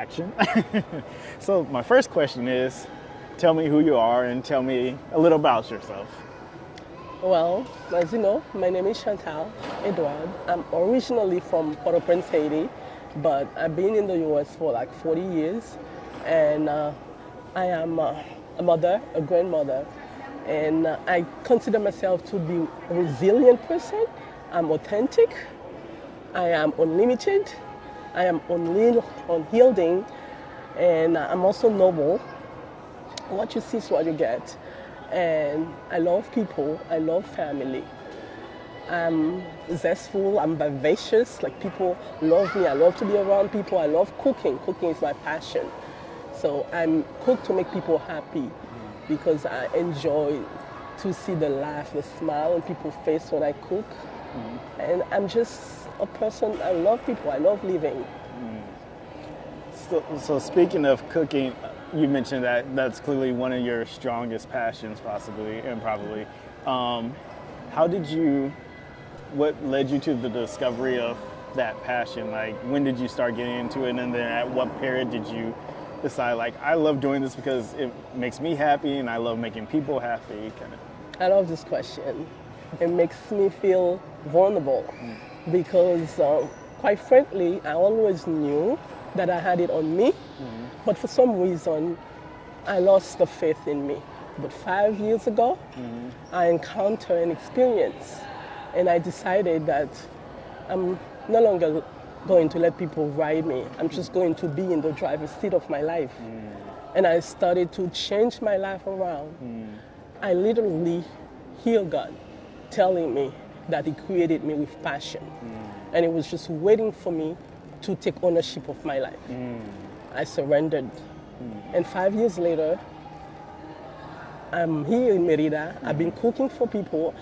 action. So my first question is, tell me who you are and tell me a little about yourself. Well, as you know, my name is Chantal Edouard. I'm originally from Port-au-Prince, Haiti, but I've been in the U.S. for like 40 years, and I am a mother, a grandmother, and I consider myself to be a resilient person. I'm authentic, I am unlimited, I am unyielding, and I'm also noble. What you see is what you get. And I love people, I love family. I'm zestful, I'm vivacious, like people love me. I love to be around people. I love cooking. Cooking is my passion. So I'm cook to make people happy because I enjoy to see the laugh, the smile on people's face when I cook. And I'm just a person, I love people, I love living. So speaking of cooking, you mentioned that that's clearly one of your strongest passions, possibly and probably. What led you to the discovery of that passion? Like, when did you start getting into it, and then at what period did you decide, like, I love doing this because it makes me happy and I love making people happy, kind of? I love this question. It makes me feel vulnerable because, quite frankly, I always knew that I had it on me, but for some reason, I lost the faith in me. But 5 years ago, I encountered an experience, and I decided that I'm no longer going to let people ride me. I'm just going to be in the driver's seat of my life. And I started to change my life around. I literally hear God telling me that He created me with passion. And it was just waiting for me to take ownership of my life. I surrendered. And 5 years later, I'm here in Merida. I've been cooking for people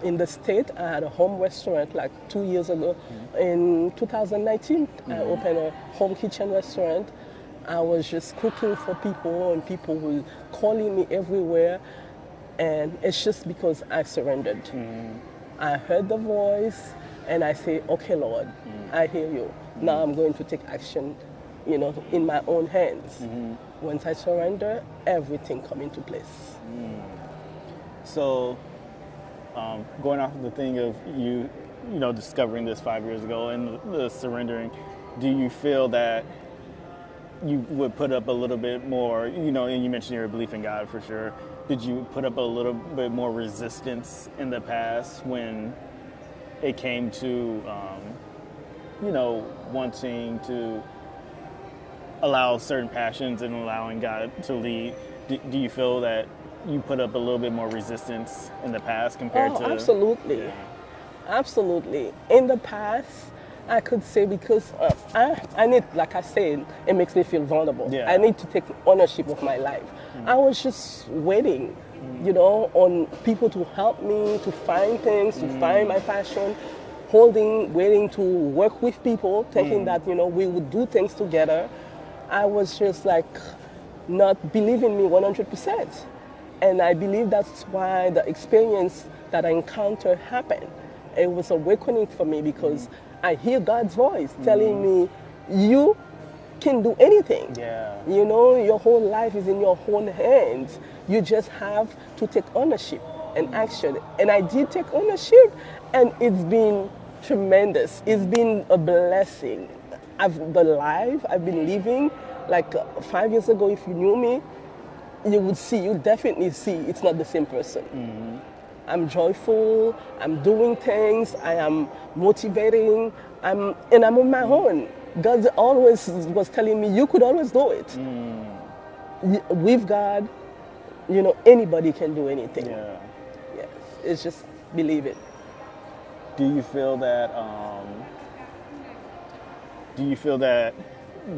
in the state. I had a home restaurant like 2 years ago. In 2019, I opened a home kitchen restaurant. I was just cooking for people, and people were calling me everywhere. And it's just because I surrendered. I heard the voice, and I say, okay, Lord, I hear you. Now I'm going to take action, in my own hands. Once I surrender, everything come into place. So, going off of the thing of you discovering this 5 years ago and the surrendering, do you feel that you would put up a little bit more, and you mentioned your belief in God for sure. Did you put up a little bit more resistance in the past when it came to, wanting to allow certain passions and allowing God to lead? Do you feel that you put up a little bit more resistance in the past compared to? Absolutely. Yeah. Absolutely. In the past, I could say because I need, like I said, it makes me feel vulnerable. Yeah. I need to take ownership of my life. I was just waiting, on people to help me to find things, to find my passion, waiting to work with people, thinking that, we would do things together. I was just like not believing me 100%. And I believe that's why the experience that I encountered happened. It was awakening for me because I hear God's voice telling me, you can do anything. Yeah. Your whole life is in your own hands. You just have to take ownership and action. And I did take ownership, and it's been tremendous. It's been a blessing. The life I've been living, like 5 years ago, if you knew me, you definitely see it's not the same person. I'm joyful, I'm doing things, I am motivating, and I'm on my own. God always was telling me, you could always do it. With God, anybody can do anything. Yeah. Yes, it's just believe it. Do you feel that?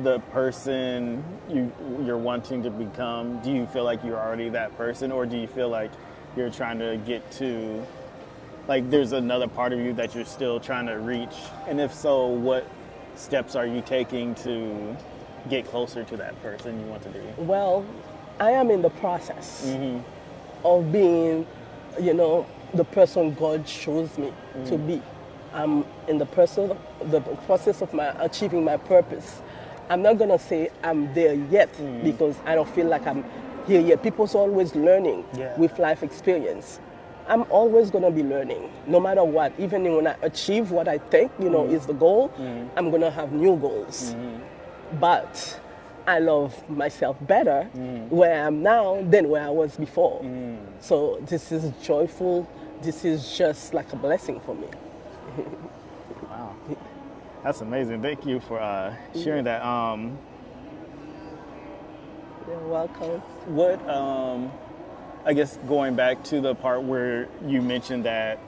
The person you're wanting to become, do you feel like you're already that person, or do you feel like you're trying to get to, like, there's another part of you that you're still trying to reach? And if so, what steps are you taking to get closer to that person you want to be? Well, I am in the process of being, the person God chose me to be. I'm in the process of achieving my purpose. I'm not gonna say I'm there yet because I don't feel like I'm here yet. People's always learning with life experience. I'm always gonna be learning, no matter what. Even when I achieve what I think, is the goal, I'm gonna have new goals. But I love myself better where I am now than where I was before. So this is joyful. This is just like a blessing for me. Wow. That's amazing. Thank you for sharing that. You're welcome. What, I guess going back to the part where you mentioned that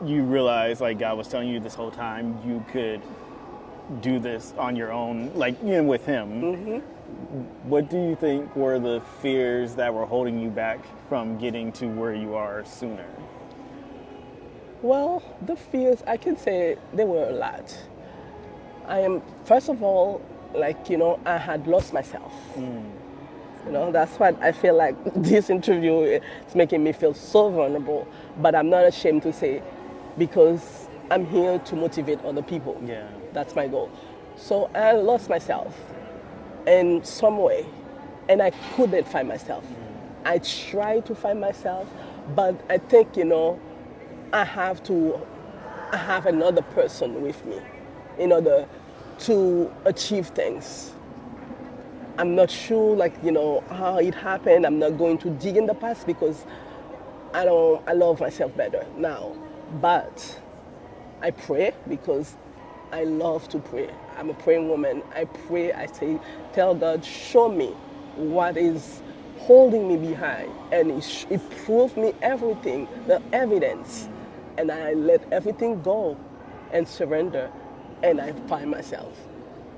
you realized like God was telling you this whole time you could do this on your own, like even with him. What do you think were the fears that were holding you back from getting to where you are sooner? Well, the fears, I can say there were a lot. First of all, I had lost myself. That's why I feel like this interview is making me feel so vulnerable, but I'm not ashamed to say because I'm here to motivate other people. Yeah. That's my goal. So I lost myself in some way, and I couldn't find myself. I tried to find myself, but I think, I have another person with me in order to achieve things. I'm not sure, how it happened. I'm not going to dig in the past because I love myself better now. But I pray because I love to pray. I'm a praying woman. I pray, tell God, show me what is holding me behind. And it proved me everything, the evidence. And I let everything go and surrender. And I find myself.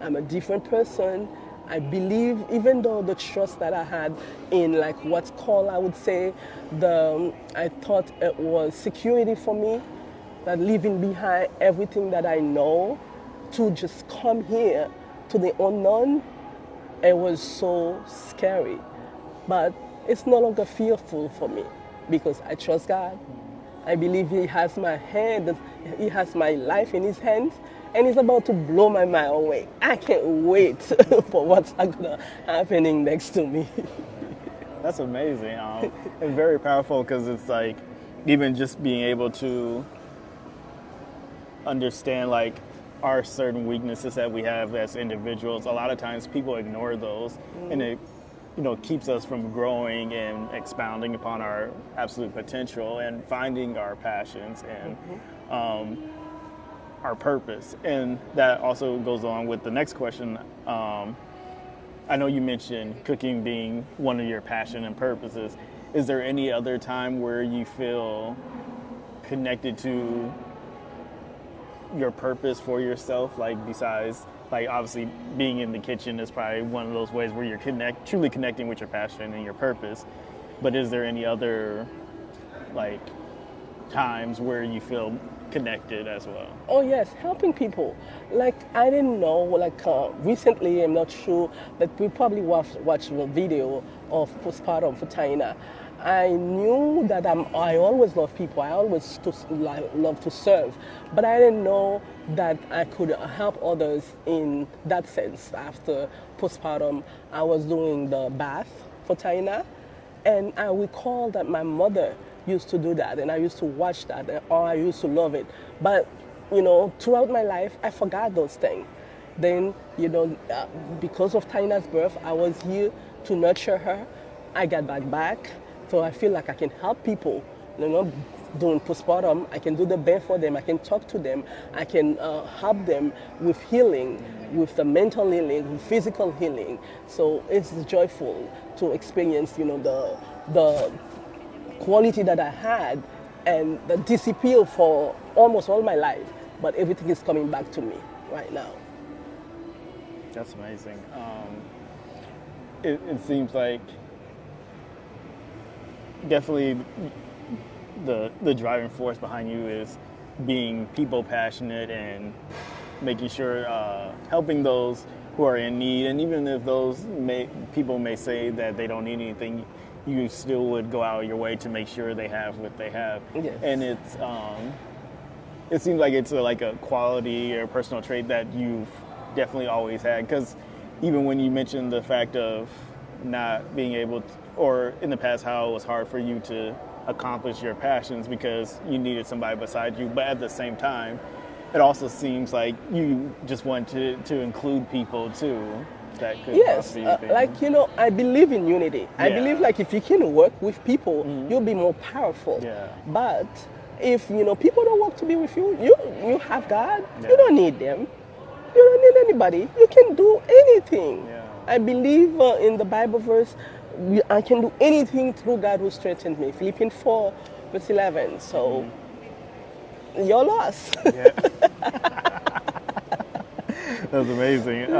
I'm a different person. I believe, even though the trust that I had in what's called, I would say, I thought it was security for me, that leaving behind everything that I know to just come here to the unknown, it was so scary. But it's no longer fearful for me because I trust God. I believe He has my hand, He has my life in His hands, and He's about to blow my mind away. I can't wait for what's gonna happening next to me. That's amazing. And very powerful because it's like even just being able to understand our certain weaknesses that we have as individuals. A lot of times people ignore those, and it keeps us from growing and expounding upon our absolute potential and finding our passions and our purpose. And that also goes on with the next question. I know you mentioned cooking being one of your passion and purposes. Is there any other time where you feel connected to your purpose for yourself, besides obviously being in the kitchen is probably one of those ways where you're truly connecting with your passion and your purpose, but is there any other times where you feel connected as well? Oh yes, helping people. I didn't know, recently, I'm not sure, but we probably watched a video of postpartum for Taina. I knew that I always love people. I always love to serve, but I didn't know that I could help others in that sense. After postpartum, I was doing the bath for Taina, and I recall that my mother used to do that, and I used to watch that, or I used to love it. But throughout my life, I forgot those things. Then because of Taina's birth, I was here to nurture her. I got back. So I feel like I can help people, doing postpartum. I can do the best for them. I can talk to them. I can help them with healing, with the mental healing, with physical healing. So it's joyful to experience, the quality that I had and that disappeared for almost all my life. But everything is coming back to me right now. That's amazing. It seems like definitely the driving force behind you is being people passionate and making sure helping those who are in need, and even if people may say that they don't need anything, you still would go out of your way to make sure they have what they have. Yes. And it's it seems like it's like a quality or personal trait that you've definitely always had. Because even when you mentioned the fact of not being able to, or in the past how it was hard for you to accomplish your passions because you needed somebody beside you, but at the same time, it also seems like you just want to include people too that could Yes, possibly be like I believe in unity. I believe Yeah. like if you can work with people, you'll be more powerful. Yeah. But if people don't want to be with you, you have God. Yeah. You don't need them. You don't need anybody. You can do anything. Yeah. I believe in the Bible verse, I can do anything through God who strengthens me. Philippians 4, verse 11. So you're lost. Yeah. That's amazing.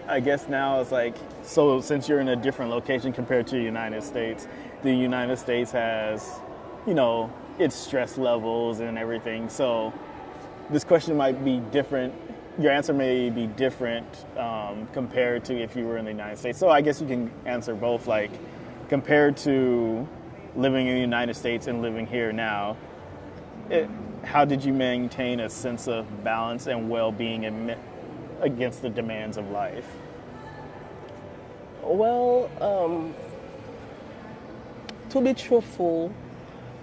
I guess now it's like, so since you're in a different location compared to the United States, the United States has, its stress levels and everything. So this question might be different. Your answer may be different compared to if you were in the United States. So I guess you can answer both, like compared to living in the United States and living here now, how did you maintain a sense of balance and well-being against the demands of life? Well, to be truthful,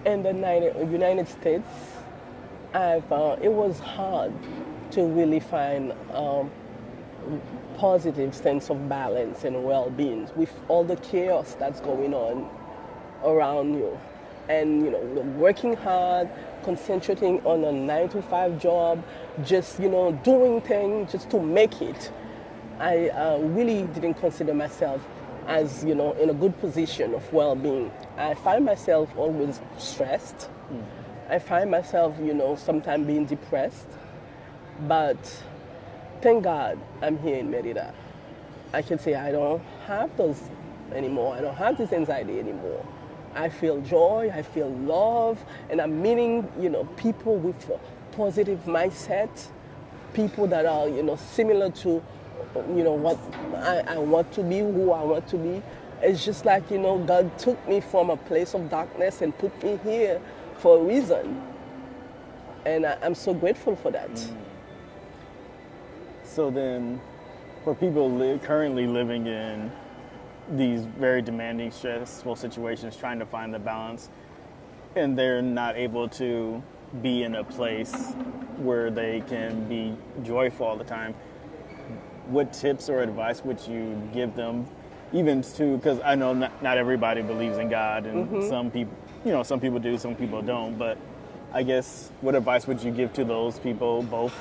in the United States, it was hard to really find positive sense of balance and well-being with all the chaos that's going on around you. And working hard, concentrating on a 9-to-5 job, just doing things just to make it. I really didn't consider myself as in a good position of well-being. I find myself always stressed. I find myself sometimes being depressed. But thank God I'm here in Merida. I can say I don't have those anymore. I don't have this anxiety anymore. I feel joy, I feel love, and I'm meeting, people with a positive mindset, people that are, similar to, what I want to be, who I want to be. It's just like, God took me from a place of darkness and put me here for a reason. And I'm so grateful for that. So then, for people currently living in these very demanding, stressful situations, trying to find the balance, and they're not able to be in a place where they can be joyful all the time, what tips or advice would you give them, even to, because I know not everybody believes in God, and some people, some people do, some people don't, but I guess what advice would you give to those people, both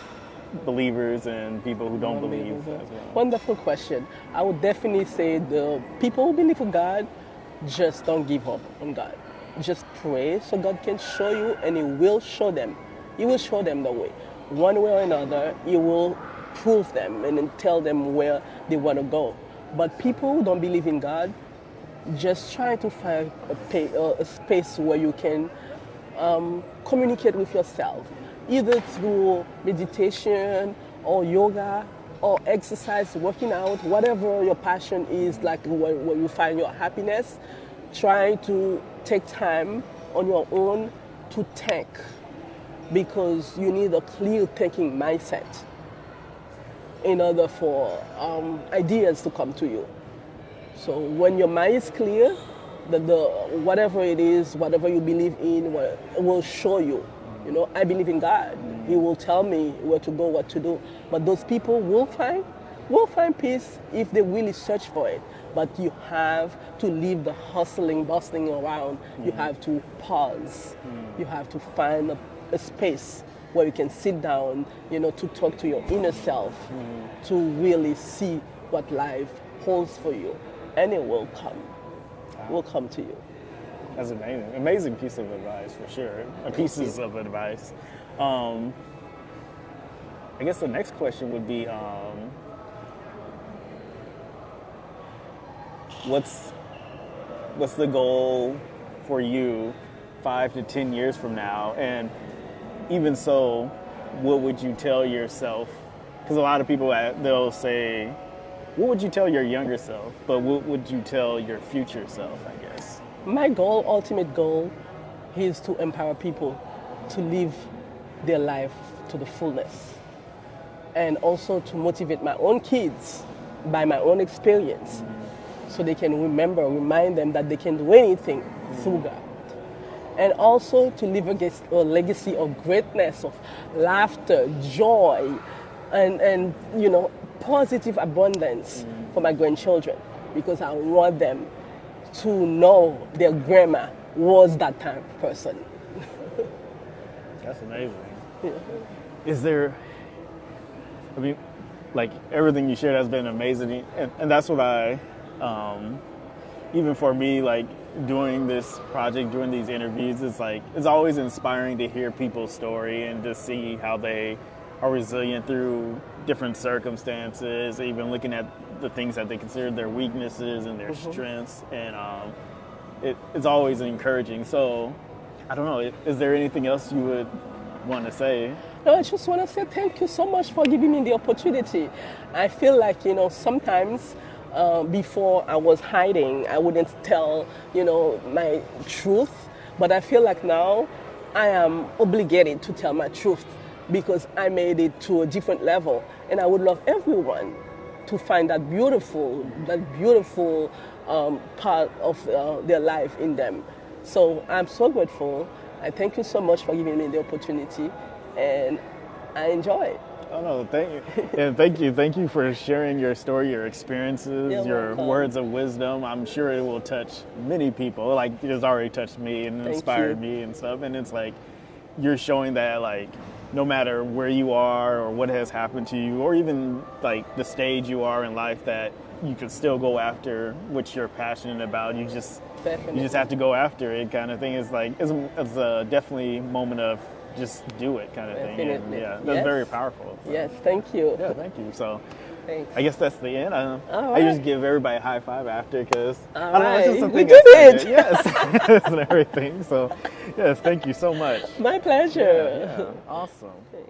believers and people who don't believe as well? Wonderful question. I would definitely say the people who believe in God, just don't give up on God. Just pray so God can show you, and He will show them. He will show them the way. One way or another, He will prove them and then tell them where they want to go. But people who don't believe in God, just try to find a space where you can communicate with yourself, either through meditation or yoga or exercise, working out, whatever your passion is, like where you find your happiness. Try to take time on your own to think, because you need a clear thinking mindset in order for ideas to come to you. So when your mind is clear, whatever it is, whatever you believe in, will show you. I believe in God. He will tell me where to go, what to do. But those people will find peace if they really search for it. But you have to leave the hustling, bustling around. You have to pause. You have to find a space where you can sit down, to talk to your inner self, to really see what life holds for you. And it will come. It will come to you. That's amazing. Amazing piece of advice, for sure. Pieces of advice. I guess the next question would be, what's the goal for you 5 to 10 years from now? And even so, what would you tell yourself? Because a lot of people, they'll say, what would you tell your younger self, but what would you tell your future self, I guess? My goal, ultimate goal, is to empower people to live their life to the fullness, and also to motivate my own kids by my own experience, so they can remind them that they can do anything through God. And also to leave a legacy of greatness, of laughter, joy, and positive abundance for my grandchildren, because I want them to know their grandma was that type of person. That's amazing. Yeah. Is there, I mean, like everything you shared has been amazing, and that's what I, even for me, like doing this project, doing these interviews, it's always inspiring to hear people's story and to see how they are resilient through different circumstances, even looking at the things that they consider their weaknesses and their strengths, and it's always encouraging. So, I don't know, is there anything else you would want to say? No, I just want to say thank you so much for giving me the opportunity. I feel like, sometimes before I was hiding, I wouldn't tell, my truth. But I feel like now I am obligated to tell my truth, because I made it to a different level. And I would love everyone to find that beautiful part of their life in them. So I'm so grateful. I thank you so much for giving me the opportunity, and I enjoy it. Oh no, thank you. And thank you for sharing your story, your experiences, your words of wisdom. I'm sure it will touch many people. Like, it has already touched me and inspired me and stuff. And it's like, you're showing that, like, no matter where you are or what has happened to you, or even like the stage you are in life, that you can still go after what you're passionate about. You just have to go after it, kind of thing. It's like, it's a definitely moment of just do it, kind of thing. And yeah, that's very powerful. So. Yes, thank you. Yeah, thank you. So, thanks. I guess that's the end. I just give everybody a high five after, because I don't know, it's just something we did it. Yes, and everything. So, yes, thank you so much. My pleasure. Yeah, awesome. Thanks.